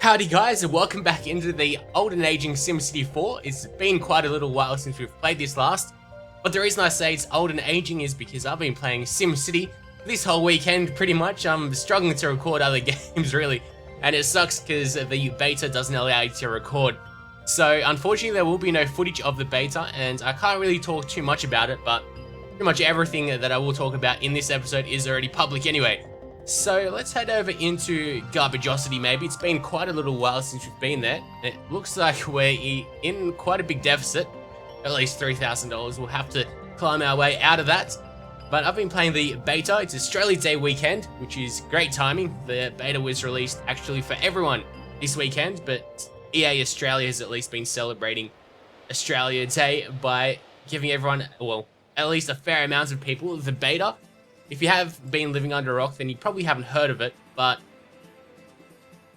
Howdy guys, and welcome back into the old and aging SimCity 4. It's been quite a little while since we've played this last, but the reason I say it's old and aging is because I've been playing SimCity this whole weekend pretty much. I'm struggling to record other games really, and it sucks because the beta doesn't allow you to record. So unfortunately there will be no footage of the beta, and I can't really talk too much about it, but pretty much everything that I will talk about in this episode is already public anyway. So let's head over into Garbageosity maybe. It's been quite a little while since we've been there. It looks like we're in quite a big deficit. At least $3,000. We'll have to climb our way out of that. But I've been playing the beta. It's Australia Day weekend, which is great timing. The beta was released actually for everyone this weekend, but EA Australia has at least been celebrating Australia Day by giving everyone, well, at least a fair amount of people the beta. If you have been living under a rock, then you probably haven't heard of it, but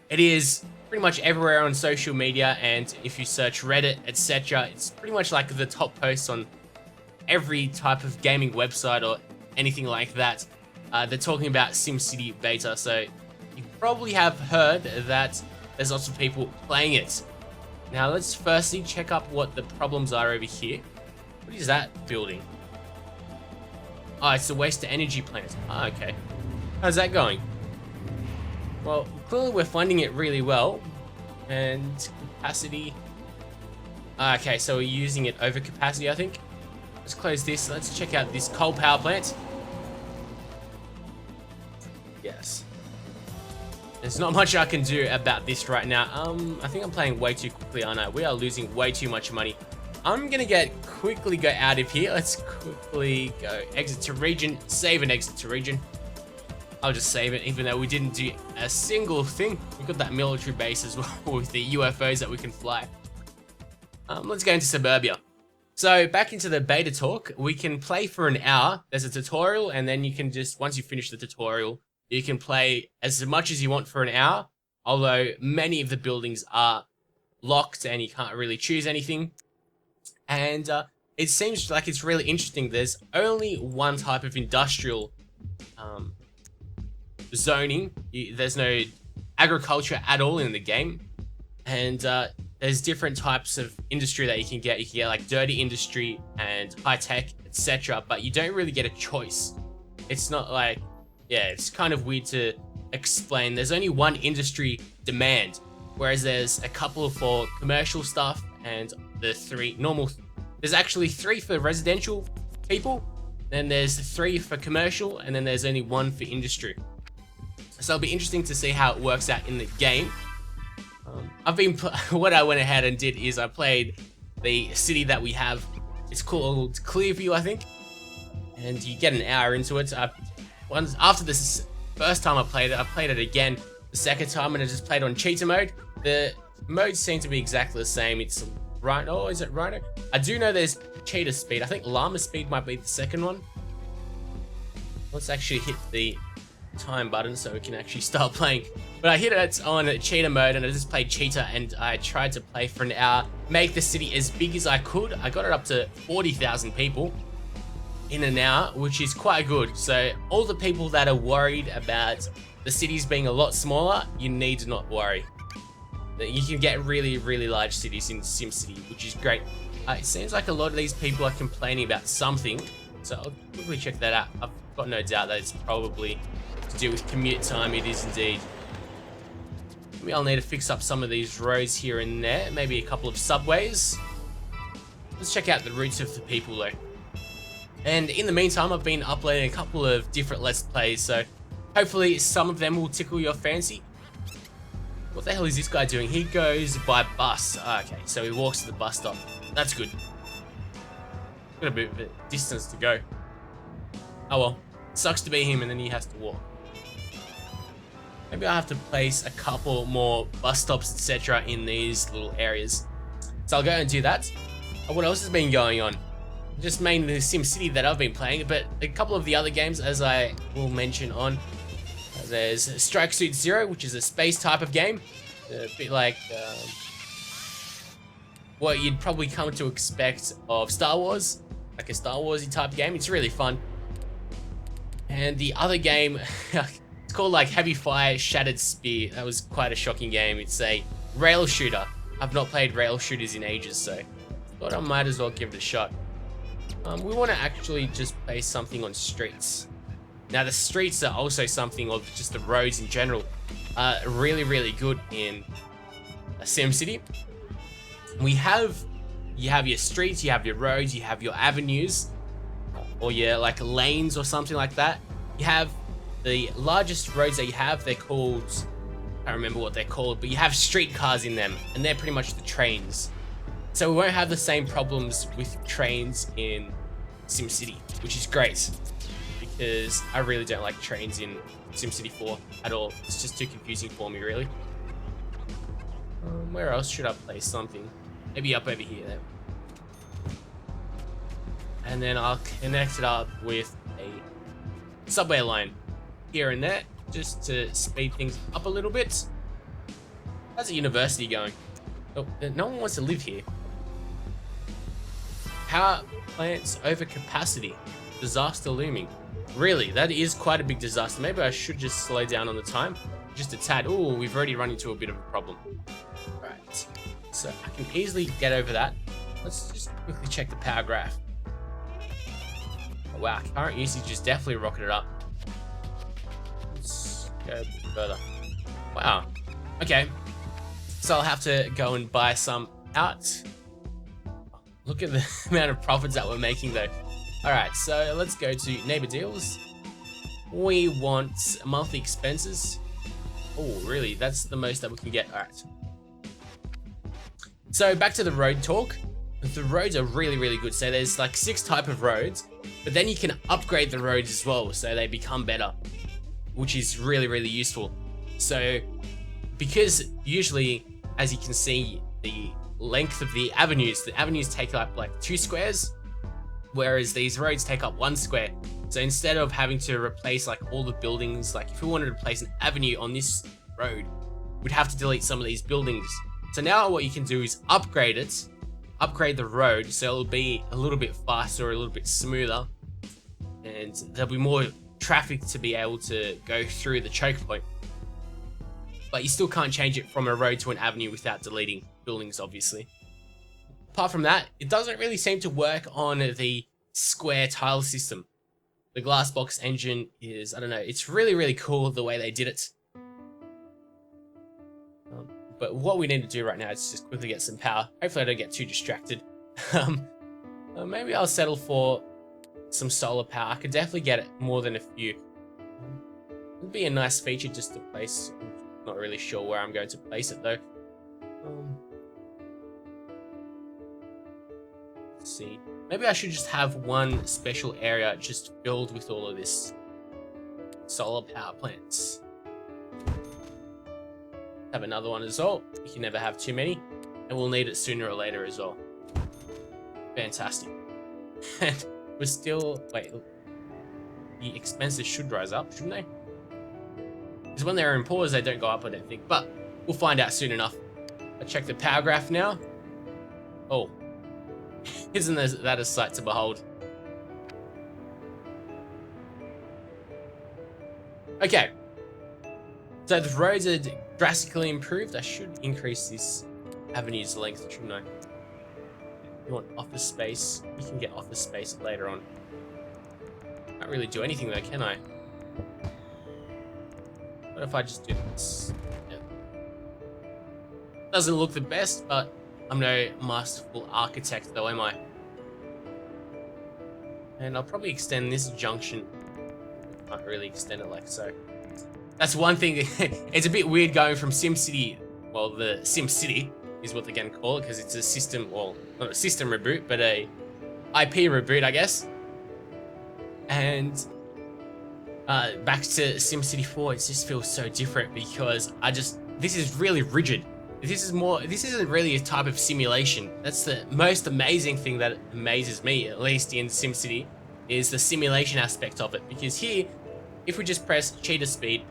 it is pretty much everywhere on social media, and if you search Reddit, etc., it's pretty much like the top posts on every type of gaming website or anything like that. They're talking about SimCity beta, so you probably have heard that there's lots of people playing it. Now let's firstly check up what the problems are over here. What is that building? Oh, it's the waste to energy plant. Oh, okay. How's that going? Well, clearly we're funding it really well. And capacity. Okay, so we're using it over capacity, I think. Let's close this. Let's check out this coal power plant. Yes. There's not much I can do about this right now. I think I'm playing way too quickly, aren't I? We are losing way too much money. I'm gonna quickly go out of here. Let's quickly go exit to region, save and exit to region. I'll just save it, even though we didn't do a single thing. We've got that military base as well with the UFOs that we can fly. Let's go into suburbia. So back into the beta talk, we can play for an hour. There's a tutorial, and then you can just, once you finish the tutorial, you can play as much as you want for an hour. Although many of the buildings are locked and you can't really choose anything. And it seems like it's really interesting. There's only one type of industrial zoning. There's no agriculture at all in the game. And there's different types of industry that you can get. You can get like dirty industry and high tech, etc. But you don't really get a choice. It's not like, yeah, it's kind of weird to explain. There's only one industry demand, whereas there's a couple for commercial stuff and the three normal. There's actually 3 for residential people, then there's 3 for commercial, and then there's only 1 for industry. So it'll be interesting to see how it works out in the game. What I went ahead and did is I played the city that we have. It's called Clearview, I think, and you get an hour into it. After this first time I played it again the second time, and I just played on cheater mode. The modes seem to be exactly the same. It's Rhino, oh, is it Rhino? I do know there's cheetah speed. I think llama speed might be the second one. Let's actually hit the time button so we can actually start playing. But I hit it on cheetah mode, and I just played cheetah, and I tried to play for an hour, make the city as big as I could. I got it up to 40,000 people in an hour, which is quite good. So all the people that are worried about the cities being a lot smaller, you need to not worry. You can get really, really large cities in SimCity, which is great. It seems like a lot of these people are complaining about something, so I'll quickly check that out. I've got no doubt that it's probably to do with commute time. It is indeed. Maybe I'll need to fix up some of these roads here and there, maybe a couple of subways. Let's check out the routes of the people though. And in the meantime, I've been uploading a couple of different Let's Plays, so hopefully some of them will tickle your fancy. What the hell is this guy doing? He goes by bus. Okay, so he walks to the bus stop. That's good. Got a bit of a distance to go. Oh well. Sucks to be him, and then he has to walk. Maybe I'll have to place a couple more bus stops, etc. in these little areas. So I'll go and do that. What else has been going on? Just mainly the SimCity that I've been playing, but a couple of the other games, as I will mention on. There's Strike Suit Zero, which is a space type of game. A bit like what you'd probably come to expect of Star Wars. Like a Star Wars-y type game. It's really fun. And the other game, It's called like Heavy Fire Shattered Spear. That was quite a shocking game. It's a rail shooter. I've not played rail shooters in ages, so thought I might as well give it a shot. We want to actually just play something on streets. Now the streets are also something, or just the roads in general, are really, really good in SimCity. You have your streets, you have your roads, you have your avenues, or your like lanes or something like that. You have the largest roads that you have, they're called, I don't remember what they're called, but you have streetcars in them, and they're pretty much the trains. So we won't have the same problems with trains in SimCity, which is great, because I really don't like trains in SimCity 4 at all. It's just too confusing for me, really. Where else should I place something? Maybe up over here. And then I'll connect it up with a subway line here and there, just to speed things up a little bit. How's the university going? Oh, no one wants to live here. Power plants over capacity. Disaster looming. Really, that is quite a big disaster. Maybe I should just slow down on the time. Just a tad. Oh, we've already run into a bit of a problem. Alright. So I can easily get over that. Let's just quickly check the power graph. Oh, wow, current usage is definitely rocketed up. Let's go a bit further. Wow. Okay. So I'll have to go and buy some out. Look at the amount of profits that we're making though. Alright, so let's go to neighbor deals. We want monthly expenses. Oh, really? That's the most that we can get. Alright. So back to the road talk. The roads are really, really good. So there's like 6 types of roads, but then you can upgrade the roads as well, so they become better, which is really, really useful. So because usually, as you can see, the length of the avenues take up like 2 squares, whereas these roads take up 1 square. So instead of having to replace like all the buildings, like if we wanted to place an avenue on this road, we'd have to delete some of these buildings. So now what you can do is upgrade it, upgrade the road, so it'll be a little bit faster, a little bit smoother, and there'll be more traffic to be able to go through the choke point. But you still can't change it from a road to an avenue without deleting buildings, obviously. Apart from that, it doesn't really seem to work on the square tile system. The glass box engine is, I don't know, it's really, really cool the way they did it. But what we need to do right now is just quickly get some power. Hopefully I don't get too distracted. Maybe I'll settle for some solar power. I could definitely get it more than a few. It'd be a nice feature just to place. I'm not really sure where I'm going to place it though. Let's see. Maybe I should just have one special area just filled with all of this solar power plants. Have another one as well. You can never have too many, and we'll need it sooner or later as well. Fantastic. And we're still, wait, the expenses should rise up, shouldn't they? Because when they're in pause, they don't go up, I don't think, but we'll find out soon enough. I check the power graph now. Oh, isn't that a sight to behold? Okay, so the roads are drastically improved. I should increase this avenue's length, shouldn't I? You want office space? You can get office space later on. Can't really do anything though, can I? What if I just do this? Yeah. Doesn't look the best, but I'm no masterful architect though, am I? And I'll probably extend this junction. Can't really extend it like so. That's one thing. It's a bit weird going from SimCity, well, the SimCity is what they're going to call it, because it's a system, well, not a system reboot, but a IP reboot, I guess. And back to SimCity 4, it just feels so different because this is really rigid. This isn't really a type of simulation. That's the most amazing thing that amazes me, at least in SimCity, is the simulation aspect of it. Because here, if we just press cheater speed,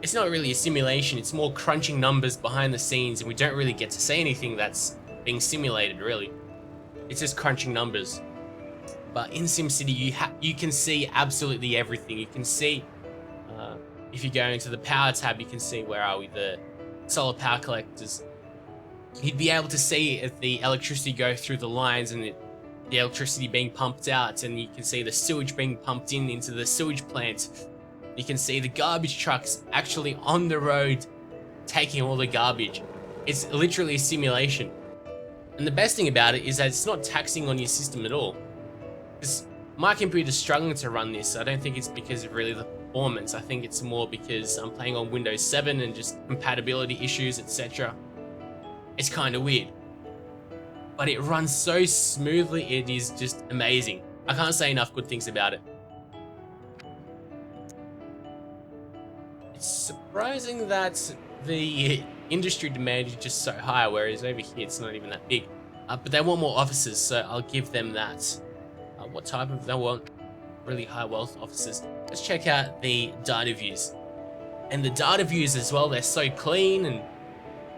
it's not really a simulation, it's more crunching numbers behind the scenes, and we don't really get to see anything that's being simulated, really. It's just crunching numbers. But in SimCity, you can see absolutely everything. You can see If you go into the power tab, you can see where are we, the solar power collectors. You'd be able to see if the electricity go through the lines and the electricity being pumped out, and you can see the sewage being pumped into the sewage plant. You can see the garbage trucks actually on the road taking all the garbage. It's literally a simulation. And the best thing about it is that it's not taxing on your system at all. Because my computer's struggling to run this. I don't think it's because of really the performance. I think it's more because I'm playing on Windows 7 and just compatibility issues, etc. It's kind of weird. But it runs so smoothly, it is just amazing. I can't say enough good things about it. It's surprising that the industry demand is just so high, whereas over here it's not even that big. But they want more officers, so I'll give them that. What type of, they want really high wealth officers. Let's check out the data views. And the data views as well, they're so clean, and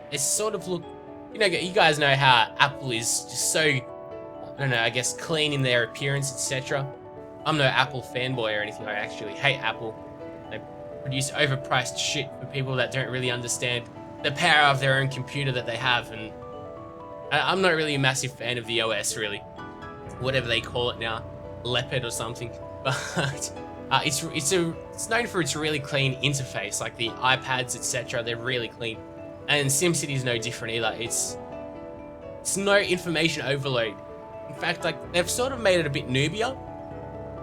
they sort of look, you know, you guys know how Apple is just so, I don't know, I guess clean in their appearance, etc. I'm no Apple fanboy or anything. I actually hate Apple. They produce overpriced shit for people that don't really understand the power of their own computer that they have, and I'm not really a massive fan of the OS, really. Whatever they call it now, Leopard or something. But it's known for its really clean interface, like the iPads, etc. They're really clean, and SimCity is no different either. It's no information overload. In fact, like, they've sort of made it a bit noobier,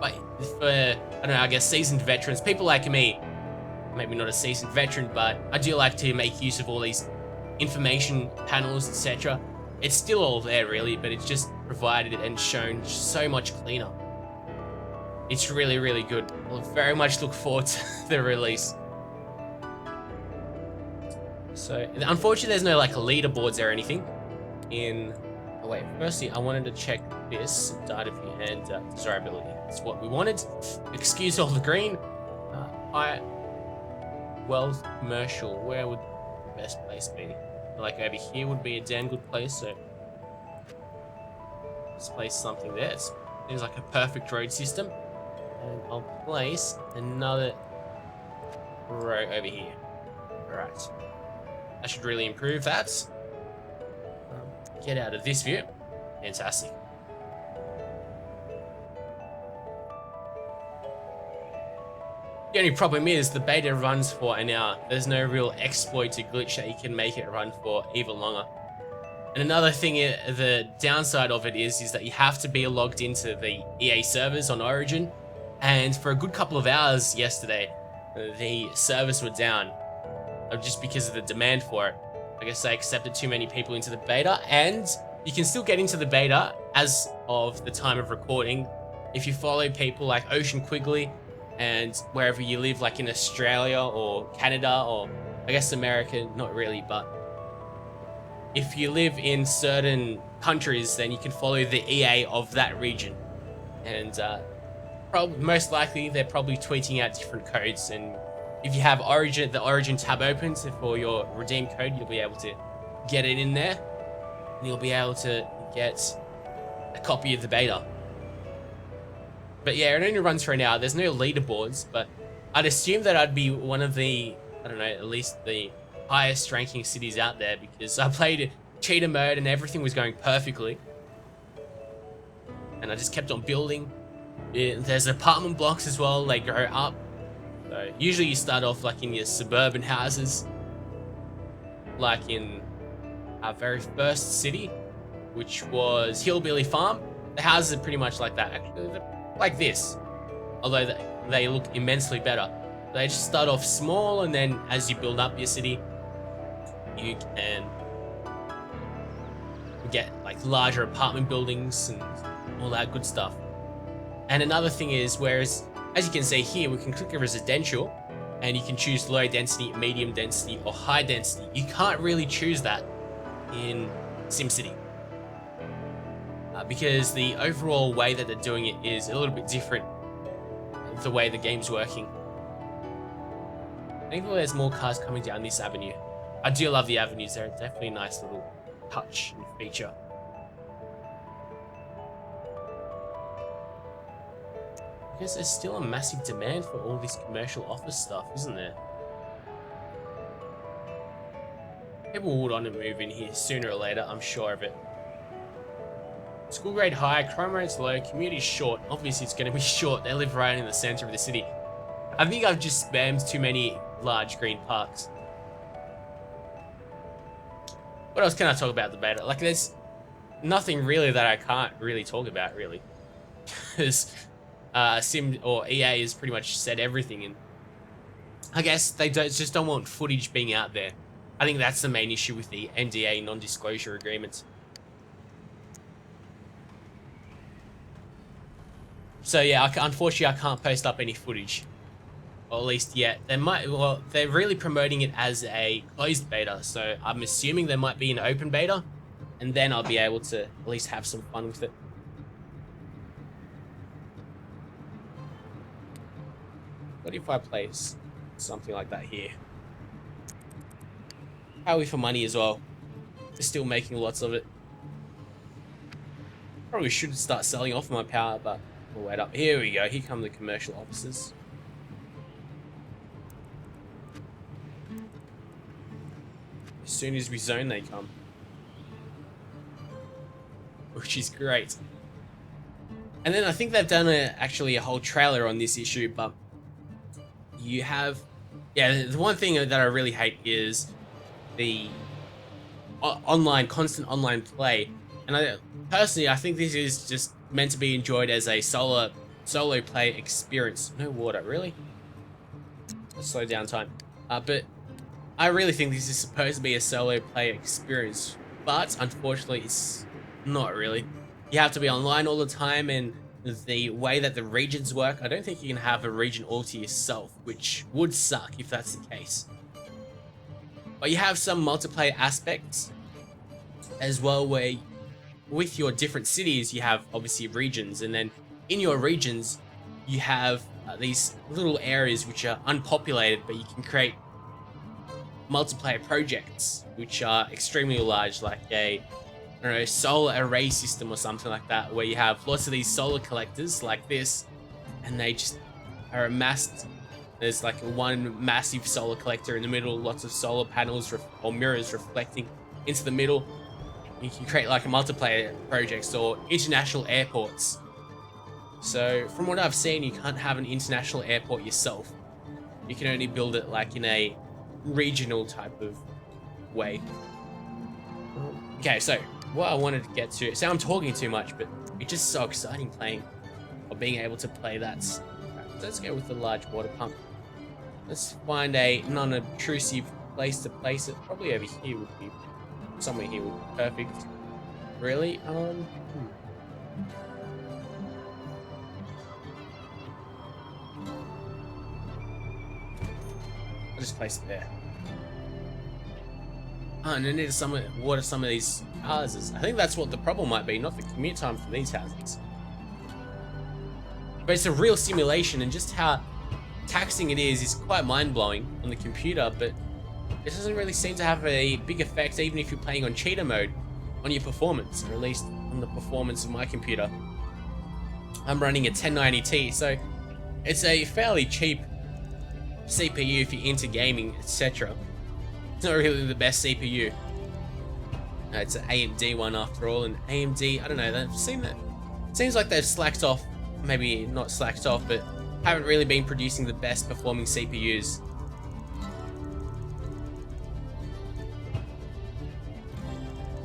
but for, I don't know, I guess seasoned veterans, people like me, maybe not a seasoned veteran, but I do like to make use of all these information panels, etc. It's still all there really, but it's just provided and shown so much cleaner. It's really, really good. I'll very much look forward to the release. So, unfortunately, there's no like leaderboards or anything in. Oh wait, firstly, I wanted to check this data view and desirability. That's what we wanted. Excuse all the green. High wealth commercial. Where would the best place be? Like over here would be a damn good place. So let's place something there. There's like a perfect road system, and I'll place another row over here. All right. That should really improve that. Get out of this view. Fantastic. The only problem is the beta runs for an hour. There's no real exploit or glitch that you can make it run for even longer. And another thing, the downside of it is that you have to be logged into the EA servers on Origin. And for a good couple of hours yesterday, the servers were down. Just because of the demand for it. I guess they accepted too many people into the beta, and you can still get into the beta as of the time of recording if you follow people like Ocean Quigley and wherever you live, like in Australia or Canada or I guess America, not really, but if you live in certain countries, then you can follow the EA of that region, and most likely they're probably tweeting out different codes, and if you have Origin, the Origin tab open for your redeem code, you'll be able to get it in there, and you'll be able to get a copy of the beta. But yeah, it only runs for an hour. There's no leaderboards, but I'd assume that I'd be one of the, I don't know, at least the highest ranking cities out there, because I played cheater mode and everything was going perfectly. And I just kept on building. There's apartment blocks as well, they go up. So usually you start off like in your suburban houses, like in our very first city, which was Hillbilly Farm. The houses are pretty much like that, actually, they're like this, although they look immensely better. They just start off small, and then as you build up your city, you can get like larger apartment buildings and all that good stuff. And another thing is, whereas as you can see here, we can click a residential and you can choose low density, medium density, or high density. You can't really choose that in SimCity because the overall way that they're doing it is a little bit different, the way the game's working. I think there's more cars coming down this avenue. I do love the avenues, they're definitely a nice little touch and feature. Because there's still a massive demand for all this commercial office stuff, isn't there? People would want to move in here sooner or later, I'm sure of it. School grade high, crime rate's low, community's short. Obviously it's going to be short, they live right in the center of the city. I think I've just spammed too many large green parks. What else can I talk about the beta? Like, there's nothing really that I can't really talk about, really. Because Sim or EA has pretty much said everything, and I guess they just don't want footage being out there. I think that's the main issue with the NDA, non-disclosure agreements. So yeah, unfortunately I can't post up any footage. Or at least yet. Well, they're really promoting it as a closed beta, so I'm assuming there might be an open beta, and then I'll be able to at least have some fun with it. What if I place something like that here? Probably for money as well. They're still making lots of it. Probably should start selling off my power, but we'll wait up. Here we go. Here come the commercial offices. As soon as we zone, they come. Which is great. And then I think they've done actually a whole trailer on this issue, but you have... Yeah, the one thing that I really hate is the constant online play. And personally, I think this is just meant to be enjoyed as a solo play experience. No water, really? Let's slow down time. But I really think this is supposed to be a solo play experience, but unfortunately it's not really. You have to be online all the time, and the way that the regions work, I don't think you can have a region all to yourself, which would suck if that's the case. But you have some multiplayer aspects as well, where with your different cities you have obviously regions, and then in your regions you have these little areas which are unpopulated, but you can create multiplayer projects which are extremely large, like a, I don't know, solar array system or something like that, where you have lots of these solar collectors like this, and they just are amassed. There's like one massive solar collector in the middle, lots of solar panels or mirrors reflecting into the middle. You can create like a multiplayer projects or international airports. So from what I've seen, you can't have an international airport yourself. You can only build it like in a regional type of way. Okay, so what I wanted to get to, so I'm talking too much, but it's just so exciting playing, or being able to play that. Let's go with the large water pump. Let's find a non-obtrusive place to place it. Probably over here would be, somewhere here would be perfect. Really? I'll just place it there. Oh, and I need to water some of these houses. I think that's what the problem might be, not the commute time for these houses. But it's a real simulation, and just how taxing it is quite mind-blowing on the computer, but it doesn't really seem to have a big effect, even if you're playing on cheater mode, on your performance, or at least on the performance of my computer. I'm running a 1090 Ti, so it's a fairly cheap CPU if you're into gaming, etc. It's not really the best CPU. It's an AMD one after all, and AMD, I don't know, they've seen that. It seems like they've slacked off, maybe not slacked off, but haven't really been producing the best performing CPUs.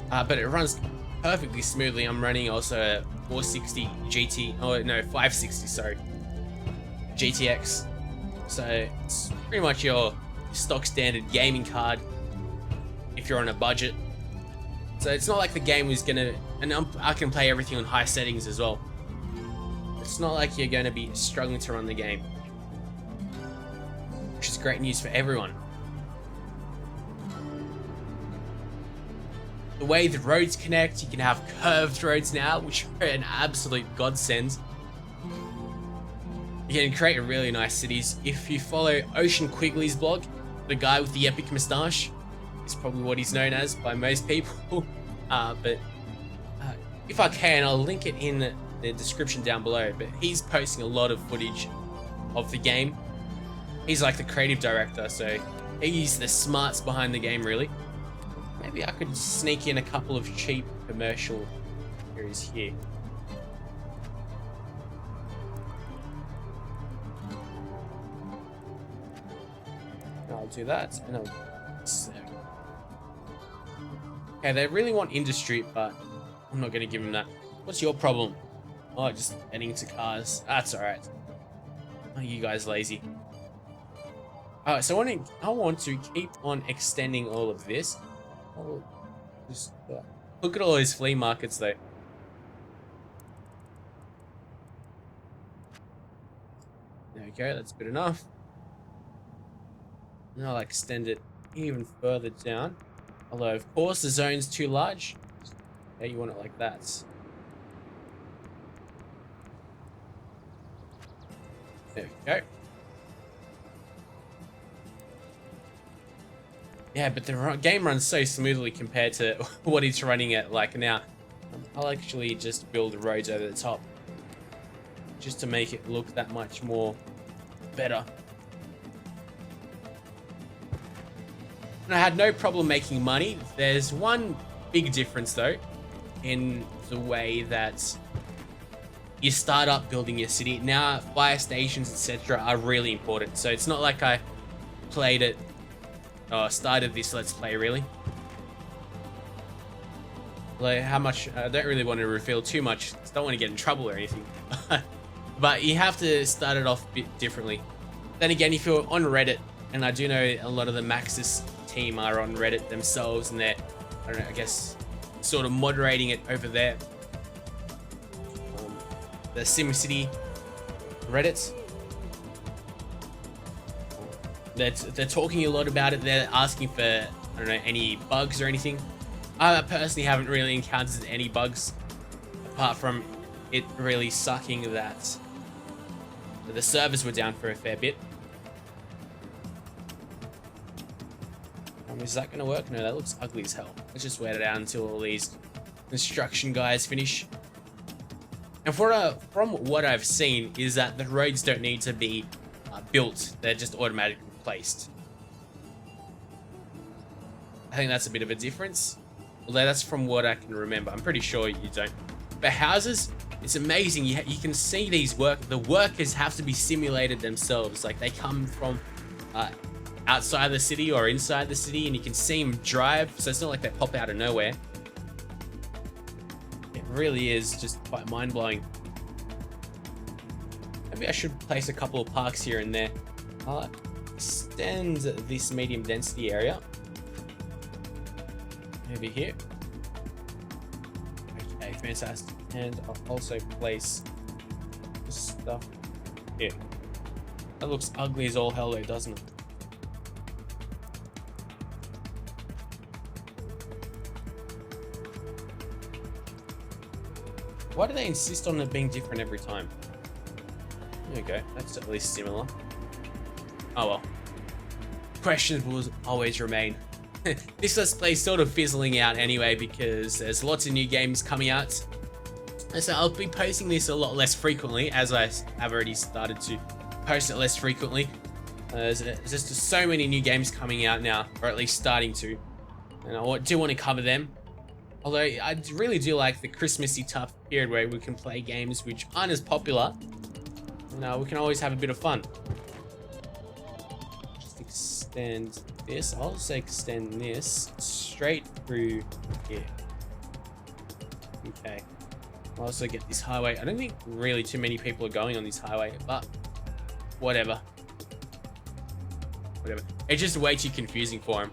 But it runs perfectly smoothly. I'm running also a 460 GT, oh no, 560, sorry, GTX. So it's pretty much your stock standard gaming card if you're on a budget. So it's not like the game is gonna, and I can play everything on high settings as well. It's not like you're going to be struggling to run the game, which is great news for everyone. The way the roads connect, you can have curved roads now, which are an absolute godsend. You can create really nice cities. If you follow Ocean Quigley's blog, the guy with the epic moustache is probably what he's known as by most people. But if I can, I'll link it in the description down below, but he's posting a lot of footage of the game. He's like the creative director, so he's the smarts behind the game, really. Maybe I could sneak in a couple of cheap commercial areas here. I'll do that, and I'll... Okay, they really want industry, but I'm not going to give them that. What's your problem? Oh, just getting into cars. That's alright. Oh, you guys lazy. Alright, so I want to keep on extending all of this. Oh, just look at all those flea markets, though. There we go, that's good enough. Now I'll extend it even further down. Although, of course, the zone's too large. Yeah, you want it like that. There we go. Yeah, but the game runs so smoothly compared to what it's running at like now. I'll actually just build roads over the top, just to make it look that much more better. And I had no problem making money. There's one big difference though, in the way that you start up building your city. Now, fire stations, etc. are really important. So it's not like I played it, or started this Let's Play, really. Like, how much, I don't really want to reveal too much. I don't want to get in trouble or anything. But you have to start it off a bit differently. Then again, if you're on Reddit, and I do know a lot of the Maxis team are on Reddit themselves, and they're, I don't know, I guess, sort of moderating it over there. The SimCity Reddit. They're talking a lot about it. They're asking for, I don't know, any bugs or anything. I personally haven't really encountered any bugs, apart from it really sucking that the servers were down for a fair bit. Is that going to work? No, that looks ugly as hell. Let's just wait it out until all these construction guys finish. And from what I've seen is that the roads don't need to be built. They're just automatically placed. I think that's a bit of a difference. Although that's from what I can remember. I'm pretty sure you don't. But houses, it's amazing. You can see these the workers have to be simulated themselves. Like, they come from outside the city or inside the city, and you can see them drive. So it's not like they pop out of nowhere. It really is just quite mind-blowing. Maybe I should place a couple of parks here and there. I'll extend this medium density area over here. Okay, fantastic. And I'll also place this stuff here. That looks ugly as all hell though, doesn't it? Why do they insist on it being different every time? There we go. That's at least similar. Oh well. Questions will always remain. This Let's Play is sort of fizzling out anyway because there's lots of new games coming out. And so I'll be posting this a lot less frequently, as I have already started to post it less frequently. There's just so many new games coming out now, or at least starting to. And I do want to cover them. Although I really do like the Christmassy tough period where we can play games which aren't as popular. And we can always have a bit of fun. Just extend this. I'll also extend this straight through here. Okay. I'll also get this highway. I don't think really too many people are going on this highway, but whatever. Whatever. It's just way too confusing for him.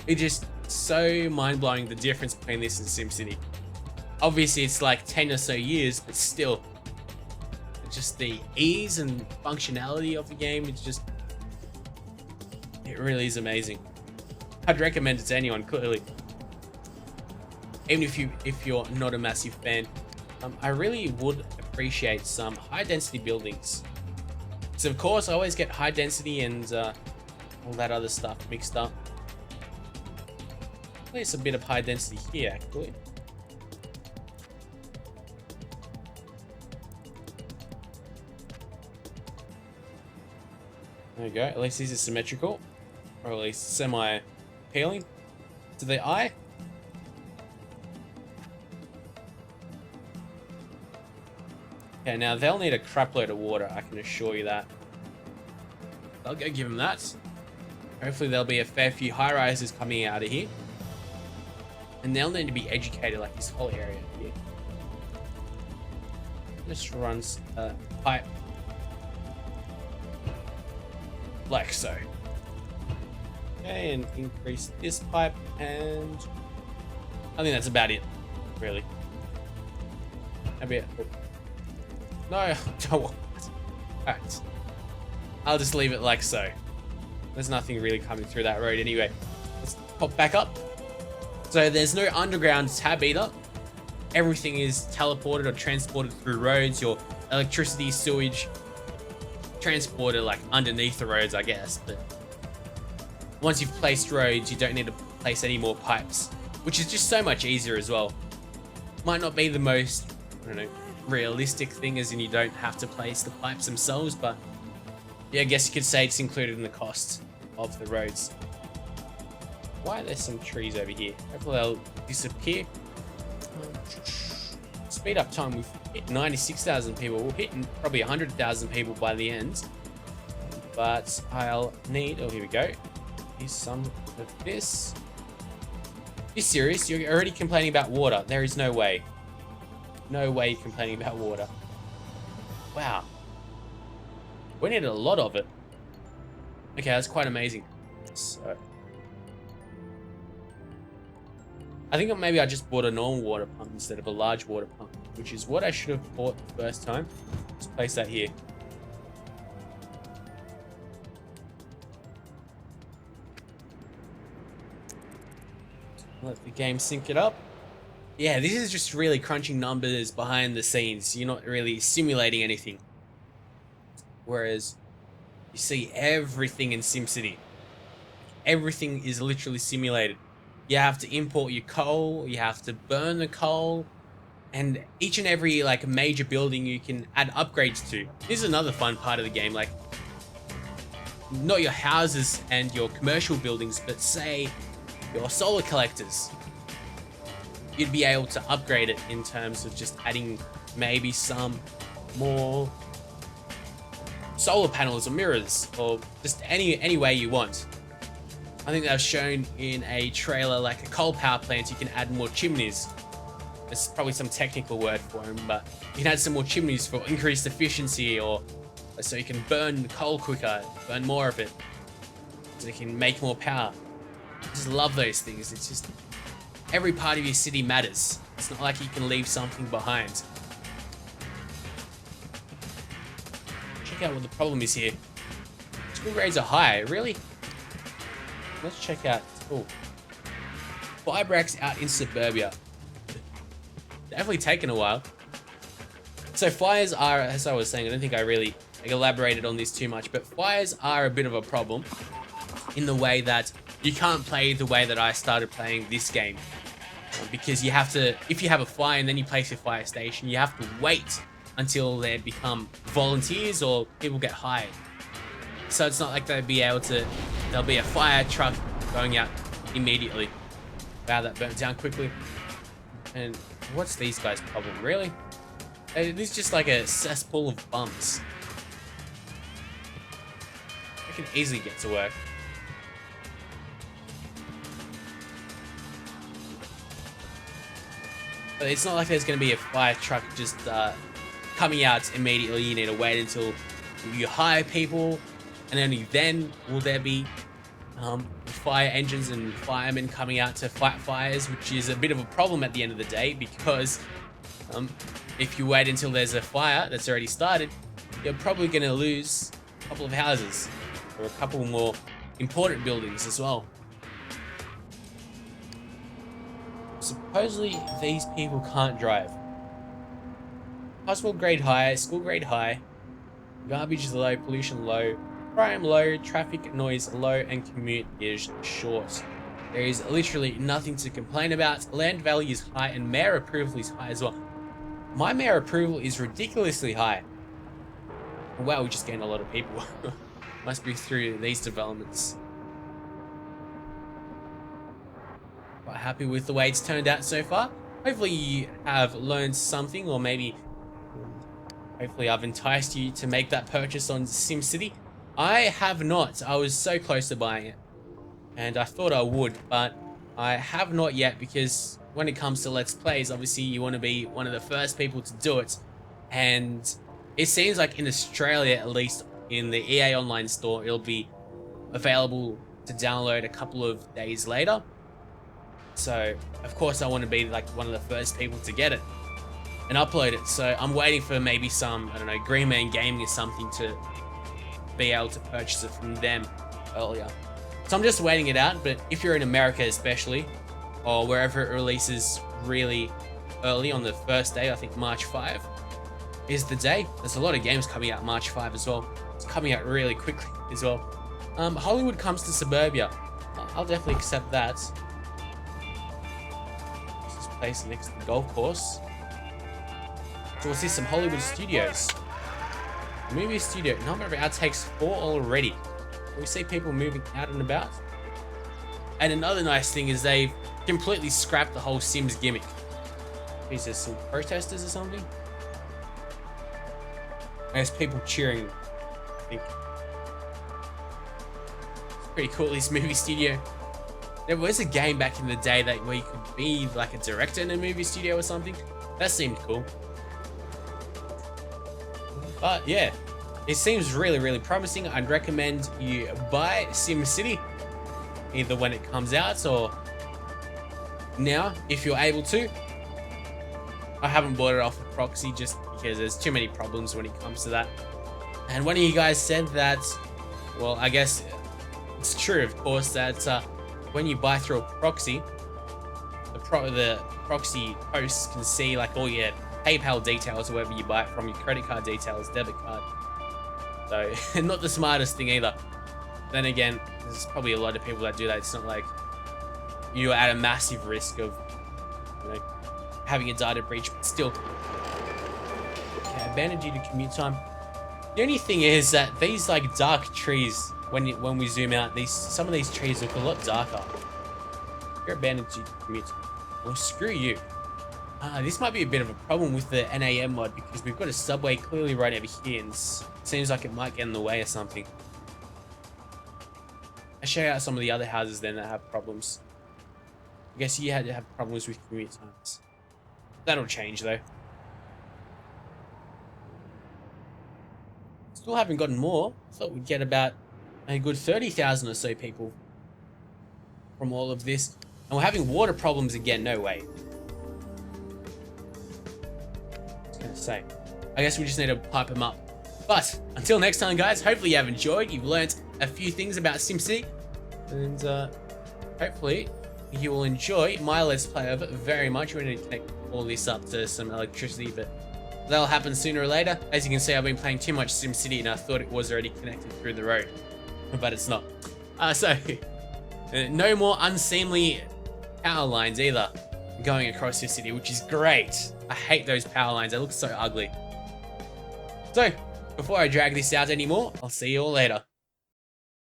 It's just so mind-blowing, the difference between this and SimCity. Obviously, it's like 10 or so years, but still. Just the ease and functionality of the game, it's just... It really is amazing. I'd recommend it to anyone, clearly. Even if you're not a massive fan. I really would appreciate some high-density buildings. So, of course, I always get high-density and all that other stuff mixed up. Place a bit of high-density here, actually. There you go. At least these are symmetrical, or at least semi-appealing to the eye. Okay, now they'll need a crap load of water, I can assure you that. I'll go give them that. Hopefully there'll be a fair few high-rises coming out of here. And they'll need to be educated like this whole area here. Just runs a pipe. Like so. Okay, and increase this pipe, and I think that's about it, really. Maybe no, don't want it. Alright. I'll just leave it like so. There's nothing really coming through that road anyway. Let's pop back up. So there's no underground tab either. Everything is teleported or transported through roads. Your electricity, sewage, transported like underneath the roads, I guess. But once you've placed roads, you don't need to place any more pipes, which is just so much easier as well. Might not be the most, I don't know, realistic thing, as in you don't have to place the pipes themselves, but yeah, I guess you could say it's included in the cost of the roads. Why are there some trees over here? Hopefully they'll disappear. Speed up time, we've hit 96,000 people. We'll hit probably 100,000 people by the end. But I'll need, oh, here we go. Here's some of this. You're serious? You're already complaining about water. There is no way. No way you're complaining about water. Wow. We needed a lot of it. Okay, that's quite amazing. So, I think maybe I just bought a normal water pump instead of a large water pump, which is what I should have bought the first time. Let's place that here. Let the game sync it up. Yeah, this is just really crunching numbers behind the scenes. You're not really simulating anything. Whereas you see everything in SimCity. Everything is literally simulated. You have to import your coal, you have to burn the coal, and each and every like major building you can add upgrades to. This is another fun part of the game, like not your houses and your commercial buildings, but say your solar collectors. You'd be able to upgrade it in terms of just adding maybe some more solar panels or mirrors, or just any way you want. I think they've shown in a trailer, like a coal power plant, you can add more chimneys. There's probably some technical word for them, but you can add some more chimneys for increased efficiency, or so you can burn coal quicker, burn more of it, so you can make more power. I just love those things. It's just every part of your city matters. It's not like you can leave something behind. Check out what the problem is here. School grades are high, really? Let's check out. Oh, fire breaks out in suburbia. Definitely taken a while. So fires are, as I was saying, I don't think I really elaborated on this too much, but fires are a bit of a problem in the way that you can't play the way that I started playing this game. Because you have to, if you have a fire and then you place your fire station, you have to wait until they become volunteers or people get hired. So it's not like they'll be able to, there'll be a fire truck going out immediately. Wow, that burnt down quickly. And what's these guys' problem, really? This is just like a cesspool of bumps. I can easily get to work. But it's not like there's going to be a fire truck just coming out immediately. You need to wait until you hire people, and only then will there be fire engines and firemen coming out to fight fires, which is a bit of a problem at the end of the day, because if you wait until there's a fire that's already started, you're probably going to lose a couple of houses or a couple more important buildings as well. Supposedly these people can't drive. Hospital grade high, school grade high, garbage is low, pollution low, crime low, traffic noise low, and commute is short. There is literally nothing to complain about. Land value is high and mayor approval is high as well. My mayor approval is ridiculously high. Wow, we just gained a lot of people. Must be through these developments. Quite happy with the way it's turned out so far. Hopefully you have learned something, or maybe hopefully I've enticed you to make that purchase on SimCity. I have not. I was so close to buying it, and I thought I would, but I have not yet, because when it comes to Let's Plays, obviously you want to be one of the first people to do it. And it seems like in Australia, at least in the EA Online store, it'll be available to download a couple of days later. So, of course, I want to be like one of the first people to get it and upload it. So I'm waiting for maybe some, I don't know, Green Man Gaming or something to be able to purchase it from them earlier. So I'm just waiting it out. But if you're in America especially, or wherever it releases really early on the first day, I think March 5 is the day. There's a lot of games coming out March 5 as well. It's coming out really quickly as well. Hollywood comes to Suburbia. I'll definitely accept that. Place next to the golf course. So we'll see some Hollywood studios. Movie studio. Number of outtakes 4 already. We see people moving out and about. And another nice thing is they've completely scrapped the whole Sims gimmick. Is there some protesters or something? There's people cheering, I think. It's pretty cool, this movie studio. There was a game back in the day that where you could be like a director in a movie studio or something. That seemed cool. But yeah, it seems really, really promising. I'd recommend you buy SimCity, either when it comes out or now, if you're able to. I haven't bought it off of proxy just because there's too many problems when it comes to that. And one of you guys said that, well, I guess it's true, of course, that when you buy through a proxy, the proxy hosts can see like all your PayPal details, wherever you buy it from, your credit card details, debit card. So not the smartest thing either. Then again, there's probably a lot of people that do that. It's not like you're at a massive risk of, you know, having a data breach, but still. Okay, abandoned due to commute time. The only thing is that these like dark trees, when we zoom out, some of these trees look a lot darker. You're abandoned due to commute time. Well, screw you. This might be a bit of a problem with the NAM mod, because we've got a subway clearly right over here, and it seems like it might get in the way or something. I'll show you out some of the other houses then that have problems. I guess you had to have problems with commute times. That'll change though. Still haven't gotten more. I thought we'd get about a good 30,000 or so people from all of this. And we're having water problems again. No way. I was gonna say, I guess we just need to pipe them up. But until next time, guys, hopefully you have enjoyed. You've learned a few things about SimCity, and hopefully you will enjoy my Let's Play of it very much. We're going to connect all this up to some electricity, but that'll happen sooner or later. As you can see, I've been playing too much SimCity, and I thought it was already connected through the road, but it's not. No more unseemly power lines either going across your city, which is great. I hate those power lines. They look so ugly. So, before I drag this out anymore, I'll see you all later.